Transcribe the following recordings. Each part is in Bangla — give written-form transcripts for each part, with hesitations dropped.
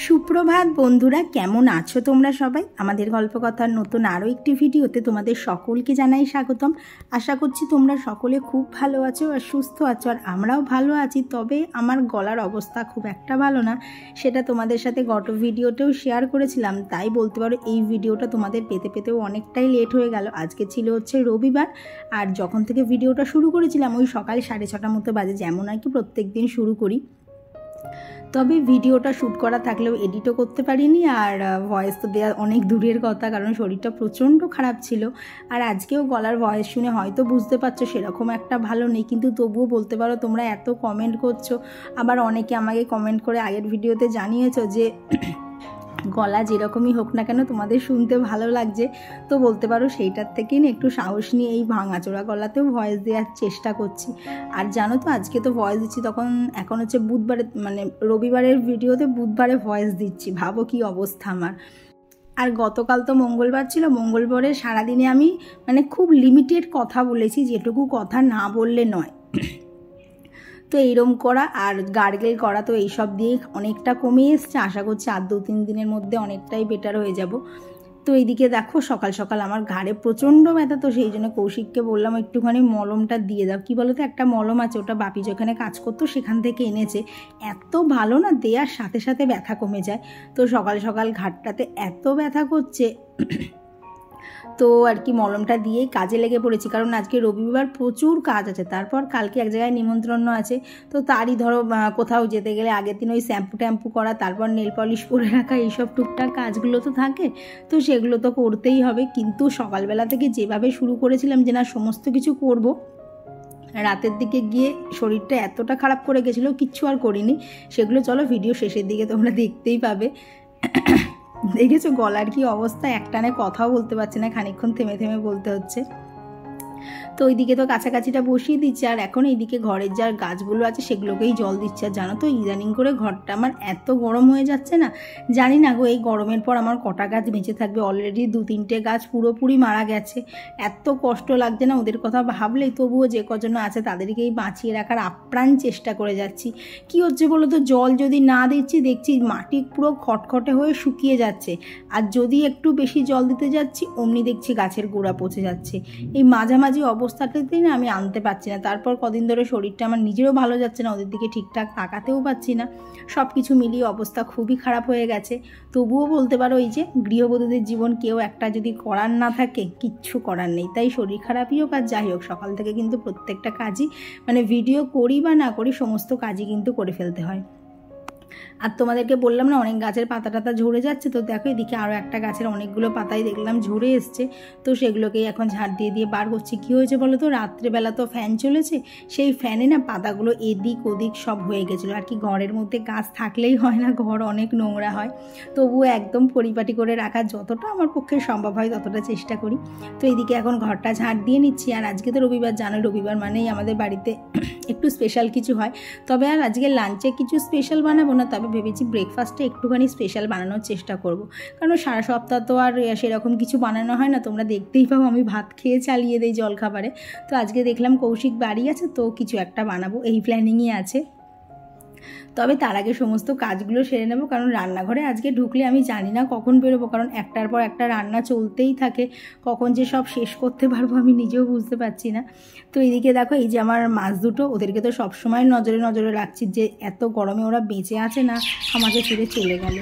সুপ্রভাত বন্ধুরা, কেমন আছো তোমরা সবাই? আমাদের গল্পকথার নতুন আরও একটি ভিডিওতে তোমাদের সকলকে জানাই স্বাগতম। আশা করছি তোমরা সকলে খুব ভালো আছো আর সুস্থ আছো, আর আমরাও ভালো আছি। তবে আমার গলার অবস্থা খুব একটা ভালো না, সেটা তোমাদের সাথে গত ভিডিওতেও শেয়ার করেছিলাম। তাই বলতে পারো এই ভিডিওটা তোমাদের পেতেও অনেকটাই লেট হয়ে গেল। আজকে ছিল হচ্ছে রবিবার, আর যখন থেকে ভিডিওটা শুরু করেছিলাম ওই সকাল 6:30 মতো বাজে, যেমন আর কি প্রত্যেক দিন শুরু করি। তবে ভিডিওটা শ্যুট করা থাকলেও এডিটও করতে পারিনি, আর ভয়েস তো দেওয়া অনেক দূরের কথা, কারণ শরীরটা প্রচণ্ড খারাপ ছিল। আর আজকেও গলার ভয়েস শুনে হয়তো বুঝতে পারছো সেরকম একটা ভালো নেই, কিন্তু তবুও বলতে পারো তোমরা এত কমেন্ট করছো। আবার অনেকে আমাকে কমেন্ট করে আগের ভিডিওতে জানিয়েছো যে গলা যেরকমই হোক না কেন তোমাদের শুনতে ভালো লাগছে। তো বলতে পারো সেইটার থেকেই না একটু সাহস নিয়ে এই ভাঙাচোরা গলাতেও ভয়েস দেওয়ার চেষ্টা করছি। আর জানো তো আজকে তো ভয়েস দিচ্ছি এখন হচ্ছে বুধবারে, মানে রবিবারের ভিডিওতে বুধবারে ভয়েস দিচ্ছি। ভাবো কি অবস্থা আমার। আর গতকাল তো মঙ্গলবার ছিল, মঙ্গলবারে সারাদিনে আমি খুব লিমিটেড কথা বলেছি, যেটুকু কথা না বললে নয়। তো এইরকম করা আর গার্গেল করা তো এইসব দিয়ে অনেকটা কমে এসছে। আশা করছি আর 2-3 দিনের মধ্যে অনেকটাই বেটার হয়ে যাব। তো এইদিকে দেখো সকাল সকাল আমার ঘাড়ে প্রচণ্ড ব্যথা, তো সেই জন্য কৌশিককে বললাম একটুখানি মলমটা দিয়ে দাও। কী বলো তো, একটা মলম আছে, ওটা বাপি যেখানে কাজ করতো সেখান থেকে এনেছে। এত ভালো না, দেওয়ার সাথে সাথে ব্যথা কমে যায়। তো সকাল সকাল ঘাড়টাতে এত ব্যথা করছে, তো আর কি মলমটা দিয়েই কাজে লেগে পড়েছি। কারণ আজকে রবিবার প্রচুর কাজ আছে, তারপর কালকে এক জায়গায় নিমন্ত্রণ আছে। তো তারই ধরো কোথাও যেতে গেলে আগের দিন ওই শ্যাম্পু করা, তারপর নেল পলিশ পরে রাখা, এইসব টুকটাক কাজগুলো তো থাকে। তো সেগুলো তো করতেই হবে। কিন্তু সকালবেলা থেকে যেভাবে শুরু করেছিলাম যে না সমস্ত কিছু করব, রাতের দিকে গিয়ে শরীরটা এতটা খারাপ করে গেছিলো, কিচ্ছু আর করিনি। সেগুলো চলো ভিডিও শেষের দিকে তোমরা দেখতেই পাবে। দেখেছো গলার কি অবস্থা, একটানে কথাও বলতে পারছি না, খানিকক্ষণ থেমে থেমে বলতে হচ্ছে। তো ওইদিকে তো কাছাকাছিটা বসিয়ে দিচ্ছে, আর এখন এইদিকে ঘরের যার গাছগুলো আছে সেগুলোকেই জল দিচ্ছে। আর জানো তো ইদানিং করে ঘরটা আমার এত গরম হয়ে যাচ্ছে না, জানি না গো এই গরমের পর আমার কটা গাছ বেঁচে থাকবে। অলরেডি 2-3টে গাছ পুরোপুরি মারা গেছে। এত কষ্ট লাগছে না ওদের কথা ভাবলেই, তবুও যে কজন আছে তাদেরকেই বাঁচিয়ে রাখার আপ্রাণ চেষ্টা করে যাচ্ছি। কি হচ্ছে বলো তো, জল যদি না দেখছি মাটি পুরো খটখটে হয়ে শুকিয়ে যাচ্ছে, আর যদি একটু বেশি জল দিতে যাচ্ছি অমনি দেখছি গাছের গোড়া পচে যাচ্ছে। এই মাঝামাঝি অবস্থাটাতেই না আমি আনতে পারছি না। তারপর কদিন ধরে শরীরটা আমার নিজেরও ভালো যাচ্ছে না, ওদের দিকে ঠিকঠাক তাকাতেও পাচ্ছি না। সব কিছু মিলিয়ে অবস্থা খুবই খারাপ হয়ে গেছে। তবুও বলতে পারো এই যে গৃহবধূদের জীবন, কেউ একটা যদি করার না থাকে কিচ্ছু করার নেই। তাই শরীর খারাপই হোক আর যাই হোক, সকাল থেকে কিন্তু প্রত্যেকটা কাজই ভিডিও করি বা না করি সমস্ত কাজই কিন্তু করে ফেলতে হয়। আর তোমাদেরকে বললাম না অনেক গাছের পাতা টাতা ঝরে যাচ্ছে, তো দেখো এদিকে আরও একটা গাছের অনেকগুলো পাতাই দেখলাম ঝরে এসছে। তো সেগুলোকেই এখন ঝাড় দিয়ে বার করছি। কী হয়েছে বলো তো, রাত্রেবেলা তো ফ্যান চলেছে, সেই ফ্যানে না পাতাগুলো এদিক ওদিক সব হয়ে গেছিলো। আর কি ঘরের মধ্যে গাছ থাকলেই হয় না, ঘর অনেক নোংরা হয়। তবুও একদম পরিপাটি করে রাখার যতটা আমার পক্ষে সম্ভব হয় ততটা চেষ্টা করি। তো এইদিকে এখন ঘরটা ঝাড় দিয়ে নিচ্ছি। আর আজকে তো রবিবার, জানো রবিবার মানেই আমাদের বাড়িতে একটু স্পেশাল কিছু হয়। তবে আর আজকে লাঞ্চে কিছু স্পেশাল বানাবো না, তবে ভেবেছি ব্রেকফাস্টে একটুখানি স্পেশাল বানানোর চেষ্টা করব। কারণ সারা সপ্তাহ তো আর সেরকম কিছু বানানো হয় না, তোমরা দেখতেই পাবো আমি ভাত খেয়ে চালিয়ে দিই জলখাবারে। তো আজকে দেখলাম কৌশিক বাড়ি আছে, তো কিছু একটা বানাবো এই প্ল্যানিংই আছে। তবে তার আগে সমস্ত কাজগুলো সেরে নেবো, কারণ রান্নাঘরে আজকে ঢুকলে আমি জানি না কখন বেরোবো, কারণ একটার পর একটা রান্না চলতেই থাকে। কখন যে সব শেষ করতে পারবো আমি নিজেও বুঝতে পারছি না। তো এইদিকে দেখো এই যে আমার মাছ দুটো, ওদেরকে তো সবসময় নজরে রাখছি যে এত গরমে ওরা বেঁচে আছে না আমাকে ছেড়ে চলে গেল।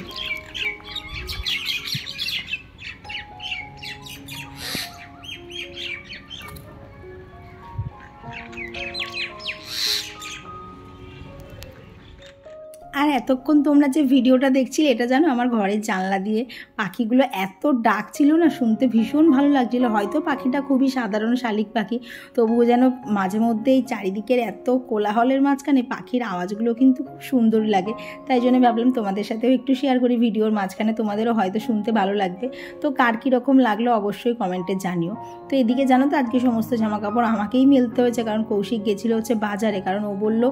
আর এতক্ষণ তোমরা যে ভিডিওটা দেখছিলে, এটা জানো আমার ঘরের জানলা দিয়ে পাখিগুলো এত ডাকছিল না, শুনতে ভীষণ ভালো লাগছিল। হয়তো পাখিটা খুবই সাধারণ শালিক পাখি, তবুও যেন মাঝে মধ্যে এই চারিদিকের এত কোলাহলের মাঝখানে পাখির আওয়াজগুলো কিন্তু খুব সুন্দর লাগে। তাই জন্য ভাবলাম তোমাদের সাথেও একটু শেয়ার করি ভিডিওর মাঝখানে, তোমাদেরও হয়তো শুনতে ভালো লাগবে। তো কার কীরকম লাগলো অবশ্যই কমেন্টে জানিও। তো এদিকে জানো তো আজকে সমস্ত জামাকাপড় আমাকেই মেলতে হয়েছে, কারণ কৌশিক গেছিলো হচ্ছে বাজারে। কারণ ও বললো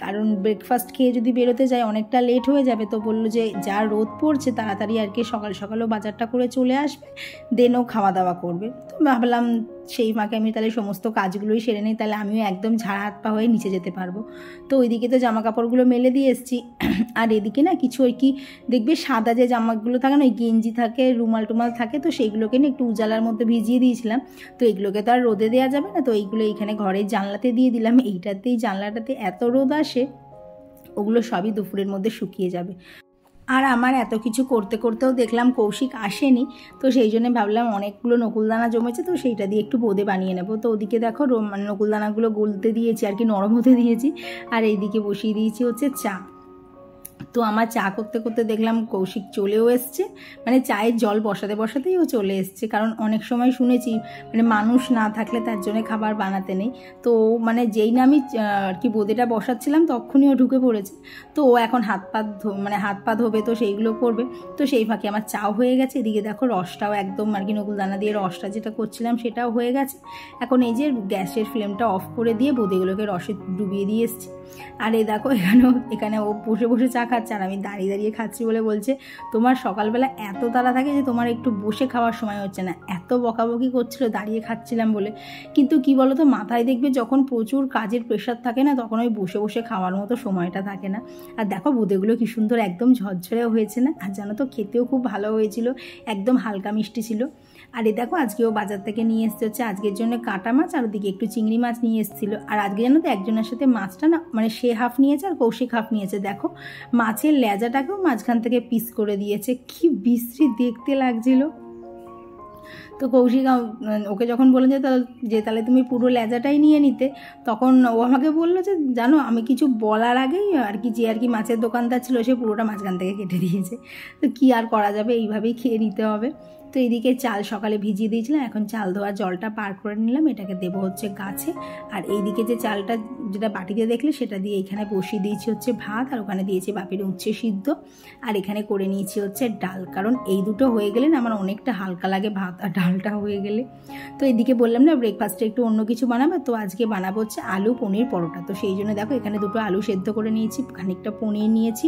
কারণ ব্রেকফাস্ট খেয়ে যদি বেরোতে যাই অনেকটা লেট হয়ে যাবে, তো বললো যে যা রোদ পড়ছে তাড়াতাড়ি আর কি সকাল সকালও বাজারটা করে চলে আসবে, দেনও খাওয়া দাওয়া করবে। তো ভাবলাম সেই ফাঁকে আমি তাহলে সমস্ত কাজগুলোই সেরে নিই, তাহলে আমিও একদম ঝাড়া হাত পা হয়ে নিচে যেতে পারবো। তো ওইদিকে তো জামা কাপড়গুলো মেলে দিয়ে এসেছি, আর এদিকে না কিছু ওই কি দেখবে সাদা যে জামাগুলো থাকে না, ওই গেঞ্জি থাকে, রুমাল টুমাল থাকে, তো সেইগুলোকে না একটু উজালার মধ্যে ভিজিয়ে দিয়েছিলাম। তো এগুলোকে তো আর রোদে দেওয়া যাবে না, তো এইগুলো এইখানে ঘরের জানলাতে দিয়ে দিলাম। এইটাতেই জানলাটাতে এত রোদ আসে, ওগুলো সবই দুপুরের মধ্যে শুকিয়ে যাবে। আর আমার এত কিছু করতে করতেও দেখলাম কৌশিক আসেনি, তো সেই জন্য ভাবলাম অনেকগুলো নকুলদানা জমেছে, তো সেইটা দিয়ে একটু বোঁদে বানিয়ে নেবো। তো ওদিকে দেখো মানে নকুলদানাগুলো গলতে দিয়েছি আর কি, নরম হতে দিয়েছি, আর এইদিকে বসিয়ে দিয়েছি হচ্ছে চা। তো আমার চা করতে করতে দেখলাম কৌশিক চলেও এসছে, মানে চায়ের জল বসাতে বসাতেই ও চলে এসছে। কারণ অনেক সময় শুনেছি মানে মানুষ না থাকলে তার জন্য খাবার বানাতে নেই। তো মানে যেই না আমি আর কি বোঁদেটা বসাচ্ছিলাম তখনই ও ঢুকে পড়েছে। তো ও এখন হাত পা ধোবে, তো সেইগুলো করবে। তো সেই ফাঁকে আমার চাও হয়ে গেছে। এদিকে দেখো রসটাও একদম আর কি নকুলদানা দিয়ে রসটা যেটা করছিলাম সেটাও হয়ে গেছে। এখন এই যে গ্যাসের ফ্লেমটা অফ করে দিয়ে বোঁদেগুলোকে রসে ডুবিয়ে দিয়ে এসছি। আর এই দেখো এখানে ও বসে বসে চা খাচ্ছে, আর আমি দাঁড়িয়ে দাঁড়িয়ে খাচ্ছি বলে বলছে তোমার সকালবেলা এত তাড়া থাকে যে তোমার একটু বসে খাওয়ার সময় হচ্ছে না। এত বকাবকি করছিল দাঁড়িয়ে খাচ্ছিলাম বলে। কিন্তু কি বলো তো, মাথায় দেখবে যখন প্রচুর কাজের প্রেশার থাকে না, তখন ওই বসে বসে খাওয়ার মতো সময়টা থাকে না। আর দেখো বোঁদেগুলো কি সুন্দর একদম ঝরঝরেও হয়েছে না, আর জানো তো খেতেও খুব ভালো হয়েছিল, একদম হালকা মিষ্টি ছিল। আর এই দেখো আজকেও বাজার থেকে নিয়ে এসছে হচ্ছে আজকের জন্য কাটা মাছ, আর ওদিকে একটু চিংড়ি মাছ নিয়ে এসেছিলো। আর আজকে জানো তো একজনের সাথে মাছটা না মানে সে হাফ নিয়েছে আর কৌশিক হাফ নিয়েছে। দেখো মাছের লেজাটাকেও মাঝখান থেকে পিস করে দিয়েছে, কি বিশ্রী দেখতে লাগছিল। তো কৌশিক ওকে যখন বললেন যে তাহলে তুমি পুরো লেজাটাই নিয়ে নিতে, তখন ও আমাকে বললো যে জানো আমি কিছু বলার আগেই আর কি যে আর কি মাছের দোকানদার ছিল সে পুরোটা মাঝখান থেকে কেটে দিয়েছে। তো কি আর করা যাবে, এইভাবেই খেয়ে নিতে হবে। তো এইদিকে চাল সকালে ভিজিয়ে দিয়েছিলাম, এখন চাল ধোয়া জলটা পার করে নিলাম, এটাকে দেবো হচ্ছে গাছে। আর এইদিকে যে চালটা যেটা বাটিতে দেখলে সেটা দিয়ে এখানে বসিয়ে দিয়েছি হচ্ছে ভাত, আর ওখানে দিয়েছি বাপির উচ্ছে সিদ্ধ, আর এখানে করে নিয়েছি হচ্ছে ডাল। কারণ এই দুটো হয়ে গেলে না আমার অনেকটা হালকা লাগে ভাত আর ডালটা হয়ে গেলে। তো এইদিকে বললাম না ব্রেকফাস্টে একটু অন্য কিছু বানাবো, তো আজকে বানাবো হচ্ছে আলু পনির পরোটা। তো সেই জন্য দেখো এখানে দুটো আলু সেদ্ধ করে নিয়েছি, খানিকটা পনির নিয়েছি,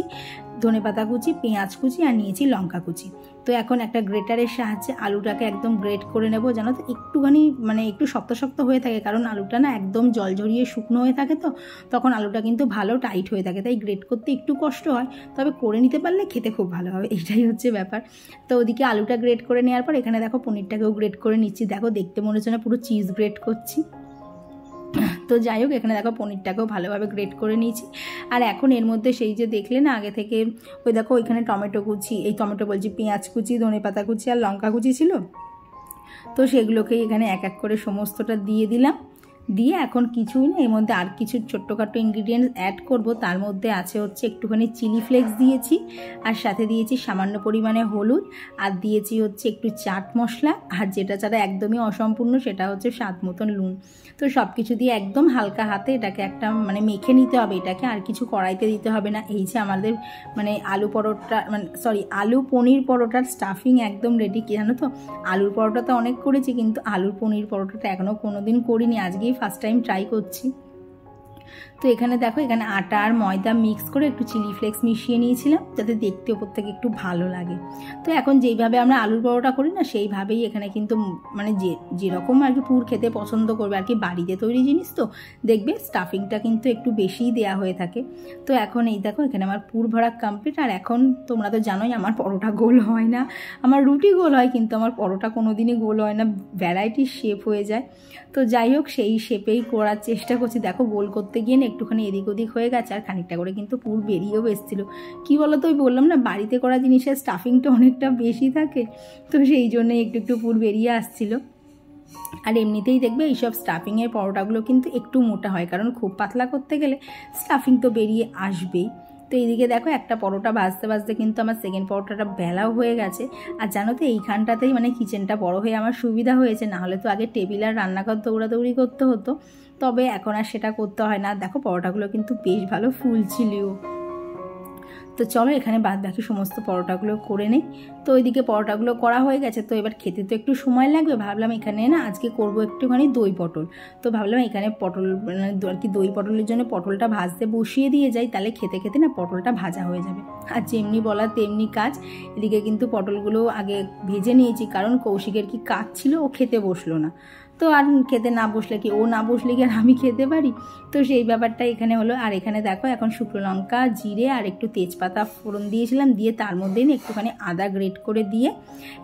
ধনেপাতা কুচি, পেঁয়াজ কুচি, আর নিয়েছি লঙ্কা কুচি। তো এখন একটা গ্রেটারের সাহায্যে আলুটাকে একদম গ্রেট করে নেবো। জানো তো একটুখানি মানে একটু শক্ত শক্ত হয়ে থাকে, কারণ আলুটা না একদম জল ঝরিয়ে শুকনো হয়ে থাকে, তো তখন আলুটা কিন্তু ভালো টাইট হয়ে থাকে, তাই গ্রেট করতে একটু কষ্ট হয়, তবে করে নিতে পারলে খেতে খুব ভালো হবে, এইটাই হচ্ছে ব্যাপার। তো ওদিকে আলুটা গ্রেট করে নেওয়ার পর এখানে দেখো পনিরটাকেও গ্রেট করে নিচ্ছি। দেখো দেখতে মনে হচ্ছে না পুরো চিজ গ্রেট করছি। তো যাই হোক এখানে দেখো পনিরটাকেও ভালোভাবে গ্রেট করে নিয়েছি। আর এখন এর মধ্যে সেই যে দেখলে না আগে থেকে ওই দেখো ওইখানে টমেটো কুচি, এই টমেটো বলছি পেঁয়াজ কুচি, ধনেপাতা কুচি আর লঙ্কা কুচি ছিল, তো সেগুলোকেই এখানে এক এক করে সমস্তটা দিয়ে দিলাম। দিয়ে এখন কিছুই না, এর মধ্যে আর কিছু ছোট্টখাটো ইনগ্রিডিয়েন্টস অ্যাড করব। তার মধ্যে আছে হচ্ছে একটুখানি চিলি ফ্লেক্স দিয়েছি, আর সাথে দিয়েছি সামান্য পরিমাণে হলুদ, আর দিয়েছি হচ্ছে একটু চাট মশলা, আর যেটা ছাড়া একদমই অসম্পূর্ণ সেটা হচ্ছে স্বাদ মতন নুন। তো সব কিছু দিয়ে একদম হালকা হাতে এটাকে একটা মানে মেখে নিতে হবে, এটাকে আর কিছু কড়াইতে দিতে হবে না। এই যে আমাদের মানে আলু পরোটা মানে আলু পনির পরোটার স্টাফিং একদম রেডি। কি জানো তো, আলুর পরোটা তো অনেক করেছি, কিন্তু আলুর পনির পরোটাটা এখনও কোনোদিন করিনি, আজকেই ফার্স্ট টাইম ট্রাই করছি। তো এখানে দেখো এখানে আটা আর ময়দা মিক্স করে একটু চিলি ফ্লেক্স মিশিয়ে নিয়েছিলাম, যাতে দেখতে ওপর থেকে একটু ভালো লাগে। তো এখন যেইভাবে আমরা আলুর পরোটা করি না সেইভাবেই এখানে কিন্তু মানে যেরকম আর কি পুর খেতে পছন্দ করবে আর কি, বাড়িতে তৈরি জিনিস তো দেখবে স্টাফিংটা কিন্তু একটু বেশিই দেওয়া হয়ে থাকে। তো এখন এই দেখো এখানে আমার পুর ভরা কমপ্লিট। আর এখন তোমরা তো জানোই আমার পরোটা গোল হয় না, আমার রুটি গোল হয়, কিন্তু আমার পরোটা কোনোদিনই গোল হয় না, ভ্যারাইটির শেপ হয়ে যায়। তো যাই হোক সেই শেপেই করার চেষ্টা করছি। দেখো গোল করতে গিয়ে না একটুখানি এদিক ওদিক হয়ে গেছে, আর খানিকটা করে কিন্তু পুর বেরিয়েও এসেছিলো। কী বলো তো, ওই বললাম না বাড়িতে করা জিনিসের স্টাফিংটা অনেকটা বেশি থাকে, তো সেই জন্য একটু একটু পুর বেরিয়ে আসছিলো। আর এমনিতেই দেখবে এইসব স্টাফিংয়ের পরোটাগুলো কিন্তু একটু মোটা হয়, কারণ খুব পাতলা করতে গেলে স্টাফিং তো বেরিয়ে আসবেই। তো এইদিকে দেখো একটা পরোটা ভাজতে ভাজতে কিন্তু আমার সেকেন্ড পরোটাটা বেলাও হয়ে গেছে। আর জানো তো এইখানটাতেই মানে কিচেনটা বড় হয়ে আমার সুবিধা হয়েছে, নাহলে তো আগে টেবিল আর রান্নাঘর দৌড়াদৌড়ি করতে হতো, তবে এখন আর সেটা করতে হয় না। দেখো পরোটাগুলো কিন্তু বেশ ভালো ফুলছিলও। তো চলো এখানে বাদ বাকি সমস্ত পরোটাগুলো করে নেই। তো ওইদিকে পরোটাগুলো করা হয়ে গেছে, তো এবার খেতে তো একটু সময় লাগবে। ভাবলাম এখানে না আজকে করবো একটুখানি দই পটল। তো ভাবলাম এখানে পটল মানে আর কি দই পটলের জন্য পটলটা ভাজতে বসিয়ে দিয়ে যাই, তাহলে খেতে খেতে না পটলটা ভাজা হয়ে যাবে। আর যেমনি বলা তেমনি কাজ। এদিকে কিন্তু পটলগুলো আগে ভেজে নিয়েছি, কারণ কৌশিকের কি কাজ ছিল, ও খেতে বসলো না। তো আর খেতে না বসলে কি ও না বসলে কি আর আমি খেতে পারি? তো সেই ব্যাপারটা এখানে হলো। আর এখানে দেখো এখন শুকনো লঙ্কা, জিরে আর একটু তেজপাতা ফোড়ন দিয়েছিলাম, দিয়ে তার মধ্যেই না একটুখানি আদা গ্রেট করে দিয়ে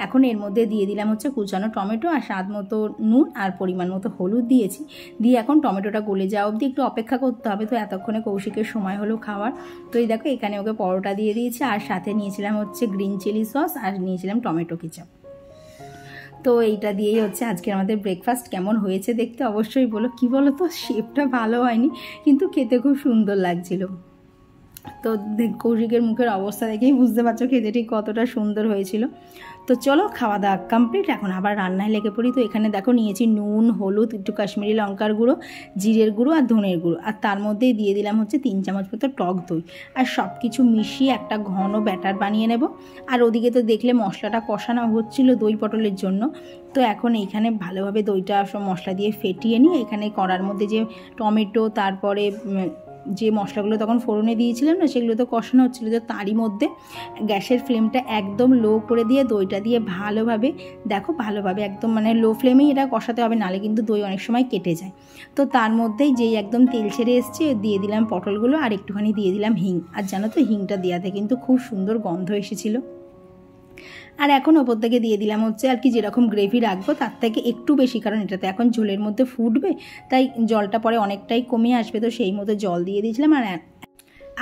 এখন এর মধ্যে দিয়ে দিলাম হচ্ছে কুচানো টমেটো আর স্বাদ মতো নুন আর পরিমাণ মতো হলুদ দিয়েছি। দিয়ে এখন টমেটোটা গলে যাওয়া অবধি একটু অপেক্ষা করতে হবে। তো এতক্ষণে কৌশিকের সময় হলো খাওয়ার। তো এই দেখো এখানে ওকে পরোটা দিয়ে দিয়েছি, আর সাথে নিয়েছিলাম হচ্ছে গ্রিন চিলি সস আর নিয়েছিলাম টমেটো কেচাপ। তো এইটা দিয়েই হচ্ছে আজকে আমাদের ব্রেকফাস্ট। কেমন হয়েছে দেখতে অবশ্যই বলো। কি বলো তো, শেপটা ভালো হয়নি, কিন্তু খেতে খুব সুন্দর লাগছিল। তো কৌশিকের মুখের অবস্থা দেখেই বুঝতে পারছো খেতে ঠিক কতটা সুন্দর হয়েছিল। তো চলো খাওয়া দাওয়া কমপ্লিট, এখন আবার রান্নায় লেগে পড়ি। তো এখানে দেখো নিয়েছি নুন, হলুদ, একটু কাশ্মীরি লঙ্কার গুঁড়ো, জিরের গুঁড়ো আর ধনের গুঁড়ো, আর তার মধ্যেই দিয়ে দিলাম হচ্ছে 3 চামচ মতো টক দই। আর সব কিছু মিশিয়ে একটা ঘন ব্যাটার বানিয়ে নেব। আর ওদিকে তো দেখলে মশলাটা কষানো হচ্ছিল দই পটলের জন্য। তো এখন এইখানে ভালোভাবে দইটা সব মশলা দিয়ে ফেটিয়ে নিয়ে এখানে কড়ার মধ্যে যে টমেটো তারপরে যে মশলাগুলো তখন ফোড়নে দিয়েছিলাম না, সেগুলো তো কষানো হচ্ছিলো। তো তারই মধ্যে গ্যাসের ফ্লেমটা একদম লো করে দিয়ে দইটা দিয়ে ভালোভাবে ভালোভাবে একদম মানে লো ফ্লেমেই এটা কষাতে হবে, নালে কিন্তু দই অনেক সময় কেটে যায়। তো তার মধ্যেই যেই একদম তেল ছেড়ে এসছে দিয়ে দিলাম পটলগুলো আর একটুখানি দিয়ে দিলাম হিং। আর জানো তো হিংটা দেওয়াতে কিন্তু খুব সুন্দর গন্ধ এসেছিলো। আর এখন ওপর থেকে দিয়ে দিলাম হচ্ছে আর কি যেরকম গ্রেভি রাখবো তার থেকে একটু বেশি, কারণ এটাতে এখন ঝোলের মধ্যে ফুটবে, তাই জলটা পরে অনেকটাই কমে আসবে। তো সেই মতো জল দিয়ে দিয়েছিলাম।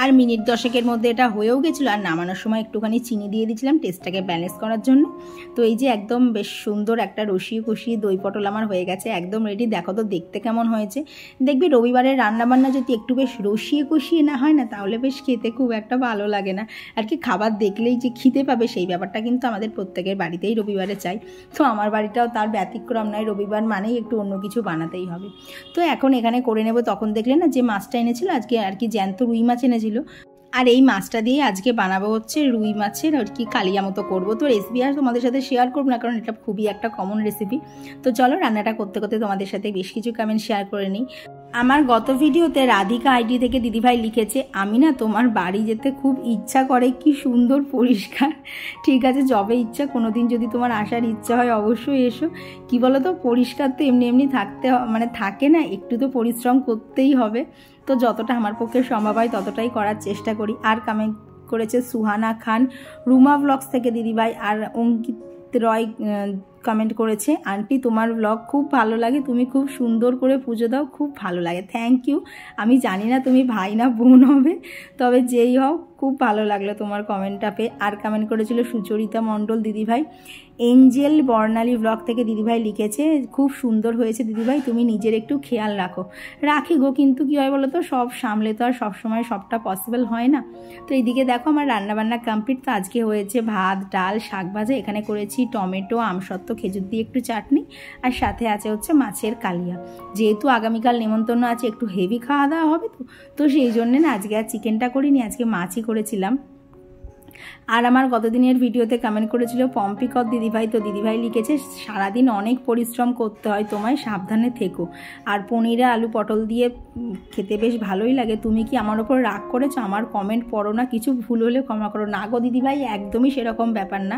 আর মিনিট 10 মধ্যে এটা হয়েও গেছিলো। আর নামানোর সময় একটুখানি চিনি দিয়ে দিয়েছিলাম টেস্টটাকে ব্যালেন্স করার জন্য। তো এই যে একদম বেশ সুন্দর একটা রসিয়ে কষিয়ে দই পটল আমার হয়ে গেছে, একদম রেডি। দেখো তো দেখতে কেমন হয়েছে। দেখবি রবিবারের রান্নাবান্না যদি একটু বেশ রসিয়ে কষিয়ে না হয় না, তাহলে বেশ খেতে খুব একটা ভালো লাগে না আর কি। খাবার দেখলেই যে খিদে পাবে সেই ব্যাপারটা কিন্তু আমাদের প্রত্যেকের বাড়িতেই রবিবারে চাই। তো আমার বাড়িটাও তার ব্যতিক্রম নয়, রবিবার মানেই একটু অন্য কিছু বানাতেই হবে। তো এখন এখানে করে নেব। তখন দেখলে না যে মাছটা এনেছিল আজকে আর কি জ্যান্ত রুই মাছ এনেছিল, আর এই মাছটা দিয়ে আজকে বানাবো হচ্ছে রুই মাছের আর কি কালিয়া মতো করবো। তো রেসিপি আর তোমাদের সাথে শেয়ার করবো না, কারণ এটা খুবই একটা কমন রেসিপি। তো চলো রান্নাটা করতে করতে তোমাদের সাথে বেশ কিছু কমেন্ট শেয়ার করে নিই। আমার গত ভিডিওতে রাধিকা আইডি থেকে দিদিভাই লিখেছে, আমি না তোমার বাড়ি যেতে খুব ইচ্ছা করে, কি সুন্দর পরিষ্কার। ঠিক আছে, যবে ইচ্ছা কোনোদিন যদি তোমার আসার ইচ্ছা হয় অবশ্যই এসো। কি বলো তো, পরিষ্কার তো এমনি এমনি থাকতে মানে থাকে না, একটু তো পরিশ্রম করতেই হবে। তো যতটা আমার পক্ষে সম্ভব হয় ততটাই করার চেষ্টা করি। আর কমেন্ট করেছে সুহানা খান রুমা ব্লগস থেকে দিদিভাই, আর অঙ্কিত রয় কমেন্ট করেছে, আন্টি তোমার ব্লগ খুব ভালো লাগে, তুমি খুব সুন্দর করে পুজো দাও, খুব ভালো লাগে। Thank you. আমি জানি না তুমি ভাই না বোন হবে, তবে যেই হও খুব ভালো লাগলো তোমার কমেন্টটা পেয়ে। আর কমেন্ট করেছিল সুচরিতা মণ্ডল দিদিভাই। এঞ্জেল বর্ণালী ব্লগ থেকে দিদিভাই লিখেছে, খুব সুন্দর হয়েছে দিদিভাই, তুমি নিজের একটু খেয়াল রাখি গো, কিন্তু কী হয় বলো তো, সব সামলে তো আর সবসময় সবটা পসিবল হয় না। তো এইদিকে দেখো আমার রান্নাবান্না কমপ্লিট। তো আজকে হয়েছে ভাত, ডাল, শাক ভাজা, এখানে করেছি টমেটো, আমসত্ত্ব, খেজুর দিয়ে একটু চাটনি, আর সাথে আছে হচ্ছে মাছের কালিয়া। যেহেতু আগামীকাল নেমন্তন্ন আছে, একটু হেভি খাওয়া দাওয়া হবে, তো সেই জন্যে না আজকে আর চিকেনটা করিনি, আজকে মাছই করেছিলাম। আর আমার গতদিনের ভিডিওতে কমেন্ট করেছিল পম্পিকর দিদিভাই। তো দিদিভাই লিখেছে, সারাদিন অনেক পরিশ্রম করতে হয় তোমায়, সাবধানে থেকো। আর পনিরে আলু পটল দিয়ে খেতে বেশ ভালোই লাগে। তুমি কি আমার ওপর রাগ করেছো? আমার কমেন্ট পড়ো না, কিছু ভুল হলে ক্ষমা করো। না গো দিদিভাই, একদমই সেরকম ব্যাপার না।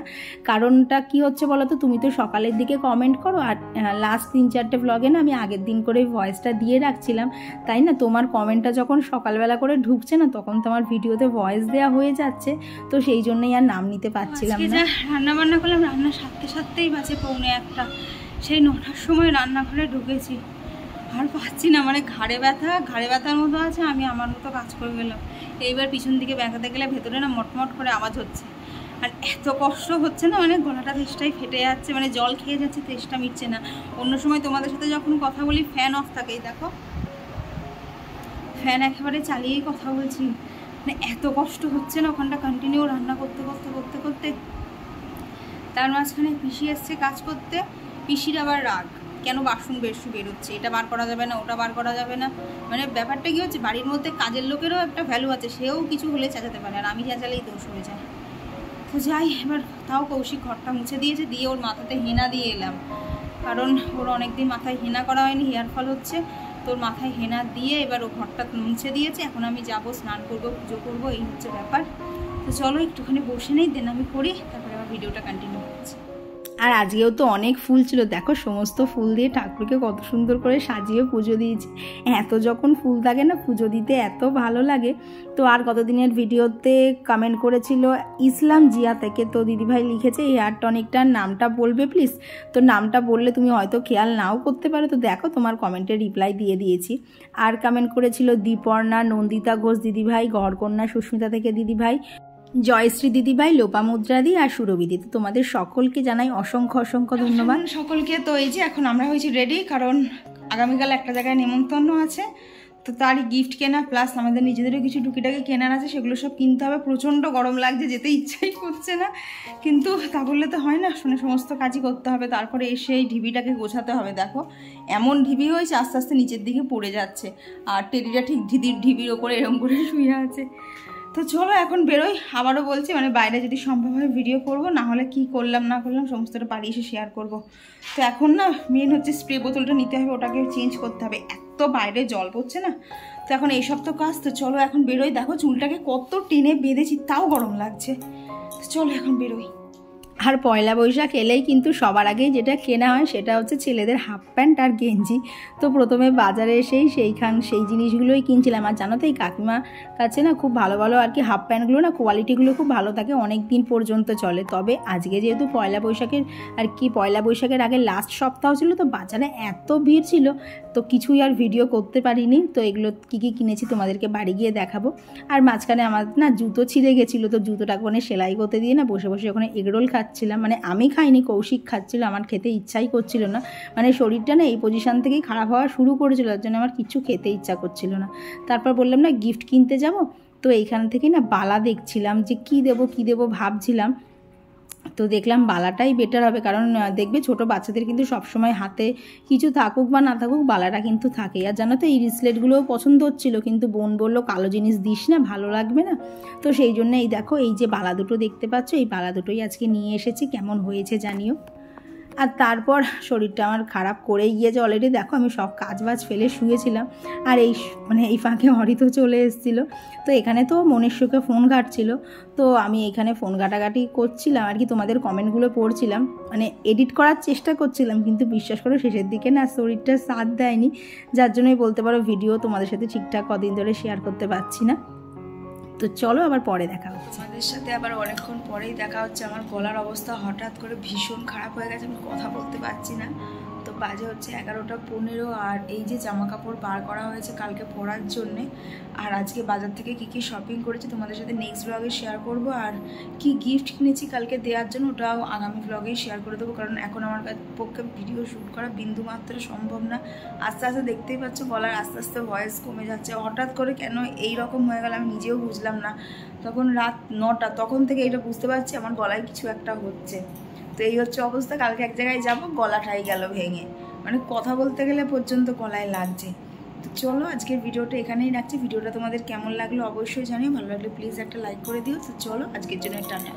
কারণটা কি হচ্ছে বলো তো, তুমি তো সকালের দিকে কমেন্ট করো, আর লাস্ট 3-4টে ব্লগে না আমি আগের দিন করে ভয়েসটা দিয়ে রাখছিলাম, তাই না তোমার কমেন্টটা যখন সকালবেলা করে ঢুকছে না, তখন তো আমার ভিডিওতে ভয়েস দেওয়া হয়ে যাচ্ছে। তো সেই জন্যই আর নাম নিতে পারছিলাম না। রান্না বান্না করলাম, রান্না সারতেই বাজে 1:45। সেই 9টার সময় রান্নাঘরে ঢুকেছি, আর পাচ্ছি না, মানে ঘাড়ে ব্যথার মতো আছে। আমি আমার মতো কাজ করে গেলাম। এইবার পিছন দিকে ব্যাঁকাতে গেলে ভেতরে না মটমট করে আওয়াজ হচ্ছে, আর এত কষ্ট হচ্ছে না, মানে গলাটা তেষ্টাই ফেটে যাচ্ছে, মানে জল খেয়ে যাচ্ছে, তেষ্টা মিটছে না। অন্য সময় তোমাদের সাথে যখন কথা বলি ফ্যান অফ থাকে, দেখো ফ্যান একেবারে চালিয়েই কথা বলছি, মানে এত কষ্ট হচ্ছে না ওখানটা কন্টিনিউ রান্না করতে করতে। তার মাঝখানে পিসি এসছে কাজ করতে, পিসির আবার রাগ, কেন বাসন বেরোচ্ছে, এটা বার করা যাবে না, ওটা বার করা যাবে না। মানে ব্যাপারটা কী হচ্ছে, বাড়ির মধ্যে কাজের লোকেরও একটা ভ্যালু আছে, সেও কিছু হলে চেঁচাতে পারে, আর আমি চেঁচালেই দোষ হয়ে যায়। তো যাই, এবার তাও কৌশিক ঘরটা মুছে দিয়েছে, দিয়ে ওর মাথাতে হেনা দিয়ে এলাম, কারণ ওর অনেকদিন মাথায় হেনা করা হয়নি, হেয়ার ফল হচ্ছে, তোর মাথায় হেনা দিয়ে এবার ও ঘরটা মুছে দিয়েছে। এখন আমি যাব, স্নান করবো, পুজো করবো, এই হচ্ছে ব্যাপার। তো চলো একটুখানি বসে নেই, দেন আমি করি, তারপরে আবার ভিডিওটা কন্টিনিউ করছি। আর আজকেও তো অনেক ফুল ছিল, দেখো সমস্ত ফুল দিয়ে ঠাকুরকে কত সুন্দর করে সাজিয়ে পুজো দিয়েছি। এত যখন ফুল থাকে না, পুজো দিতে এত ভালো লাগে। তো আর কতদিনের ভিডিওতে কমেন্ট করেছিল ইসলাম জিয়া থেকে, তো দিদিভাই লিখেছে হেয়ার টনিকটার নামটা বলবে প্লিজ। তো নামটা বললে তুমি হয়তো খেয়াল নাও করতে পারো, তো দেখো তোমার কমেন্টে রিপ্লাই দিয়ে দিয়েছি। আর কমেন্ট করেছিল দীপর্ণা, নন্দিতা ঘোষ দিদিভাই, ঘরকন্যা সুস্মিতা থেকে দিদিভাই, জয়শ্রী দিদিভাই, লোপামুদ্রাদি আর সুরবিদি। তো তোমাদের সকলকে জানাই অসংখ্য অসংখ্য ধন্যবাদ সকলকে। তো এই যে এখন আমরা হয়েছি রেডি, কারণ আগামীকাল একটা জায়গায় নেমন্তন্ন আছে, তো তারই গিফট কেনা প্লাস আমাদের নিজেদেরও কিছু টুকিটাকি কেনার আছে, সেগুলো সব কিনতে হবে। প্রচণ্ড গরম লাগছে, যেতে ইচ্ছাই করছে না, কিন্তু তা বললে তো হয় না, শুনে সমস্ত কাজই করতে হবে। তারপরে এসে এই ঢিবিটাকে গোছাতে হবে। দেখো এমন ঢিবি হয়েছে, আস্তে আস্তে নিচের দিকে পড়ে যাচ্ছে, আর টেডিটা ঠিক ঢিবির ওপরে এরম করে শুয়ে আছে। তো চলো এখন বেরোই। আবারও বলছি, মানে বাইরে যদি সম্ভব হয় ভিডিও করব, না হলে কি করলাম না করলাম সমস্তটা বাড়ি এসে শেয়ার করব। তো এখন না মেন হচ্ছে স্প্রে বোতলটা নিতে হবে, ওটাকে চেঞ্জ করতে হবে, এত বাইরে জল পড়ছে না। তো এখন এইসব তো কাজ। তো চলো এখন বেরোই। দেখো চুলটাকে কত টেনে বেঁধেছি, তাও গরম লাগছে। তো চলো এখন বেরোই। আর পয়লা বৈশাখ এলেই কিন্তু সবার আগেই যেটা কেনা হয় সেটা হচ্ছে ছেলেদের হাফ প্যান্ট আর গেঞ্জি। তো প্রথমে বাজারে এসেই সেই জিনিসগুলোই কিনছিলাম। আর জানো তো এই কাকিমার কাছে না খুব ভালো ভালো আর কি হাফ প্যান্টগুলো না কোয়ালিটিগুলো খুব ভালো থাকে, অনেক দিন পর্যন্ত চলে। তবে আজকে যেহেতু পয়লা বৈশাখের আগে লাস্ট সপ্তাহ ছিল, তো বাজারে এত ভিড় ছিল, তো কিছুই আর ভিডিও করতে পারিনি। তো এগুলো কী কী কিনেছি তোমাদেরকে বাড়ি গিয়ে দেখাবো। আর মাঝখানে আমার না জুতো ছিঁড়ে গেছিলো, তো জুতোটাকে ওখানে সেলাই করতে দিয়ে না বসে বসে ওখানে এগরোল খাচ্ছিলাম। মানে আমি খাইনি, কৌশিক খাচ্ছিল, আমার খেতে ইচ্ছাই করছিল না। মানে শরীরটা না এই পজিশান থেকেই খারাপ হওয়া শুরু করেছিল, তার জন্য আমার কিছু খেতে ইচ্ছা করছিল না। তারপর বললাম না গিফট কিনতে যাব, তো এইখান থেকে না বালা দেখছিলাম যে কী দেবো ভাবছিলাম। তো দেখলাম বালাটাই বেটার হবে, কারণ দেখবে ছোটো বাচ্চাদের কিন্তু সবসময় হাতে কিছু থাকুক বা না থাকুক বালাটা কিন্তু থাকে। আর জানো তো এই রিসলেটগুলোও পছন্দ হচ্ছিলো, কিন্তু বোন বললো কালো জিনিস দিস না, ভালো লাগবে না। তো সেই জন্য এই দেখো এই যে বালা দুটো দেখতে পাচ্ছ, এই বালা দুটোই আজকে নিয়ে এসেছি, কেমন হয়েছে জানিও। আর তারপর শরীরটা আমার খারাপ করেই গিয়েছে অলরেডি। দেখো আমি সব কাজবাজ ফেলে শুয়েছিলাম, আর এই ফাঁকে হরিত চলে এসেছিলো। তো এখানে তো মনের সুখে ফোন ঘাটছিল, তো আমি এখানে ফোন ঘাটাঘাটি করছিলাম আর কি, তোমাদের কমেন্টগুলো পড়ছিলাম, মানে এডিট করার চেষ্টা করছিলাম, কিন্তু বিশ্বাস করো শেষের দিকে না শরীরটা সাথ দেয়নি, যার জন্যই বলতে পারো ভিডিও তোমাদের সাথে ঠিকঠাক কদিন ধরে শেয়ার করতে পারছি না। তো চলো আবার পরে দেখা হচ্ছে, তোমাদের সাথে আবার অনেকক্ষণ পরেই দেখা হচ্ছে। আমার গলার অবস্থা হঠাৎ করে ভীষণ খারাপ হয়ে গেছে, আমি কথা বলতে পারছি না। তো বাজে হচ্ছে 11:15, আর এই যে জামা কাপড় বার করা হয়েছে কালকে পরার জন্যে। আর আজকে বাজার থেকে কী শপিং করেছি তোমাদের সাথে নেক্সট ব্লগে শেয়ার করব। আর কি গিফট কিনেছি কালকে দেওয়ার জন্য, ওটাও আগামী ব্লগেই শেয়ার করে দেবো, কারণ এখন আমার পক্ষে ভিডিও শ্যুট করা বিন্দুমাত্র সম্ভব না। আস্তে আস্তে দেখতেই পাচ্ছ গলার আস্তে আস্তে ভয়েস কমে যাচ্ছে। হঠাৎ করে কেন এই রকম হয়ে গেল আমি নিজেও বুঝলাম না। তখন রাত 9টা, তখন থেকে এটা বুঝতে পারছি আমার গলায় কিছু একটা হচ্ছে। তো এই হচ্ছে অবস্থা। কালকে এক জায়গায় যাবো, গলাটাই গেল ভেঙে, মানে কথা বলতে গেলে পর্যন্ত গলায় লাগছে। তো চলো আজকের ভিডিওটা এখানেই রাখছি। ভিডিওটা তোমাদের কেমন লাগলো অবশ্যই জানিও, ভালো লাগলে প্লিজ একটা লাইক করে দিও। তো চলো আজকের জন্য টাটা।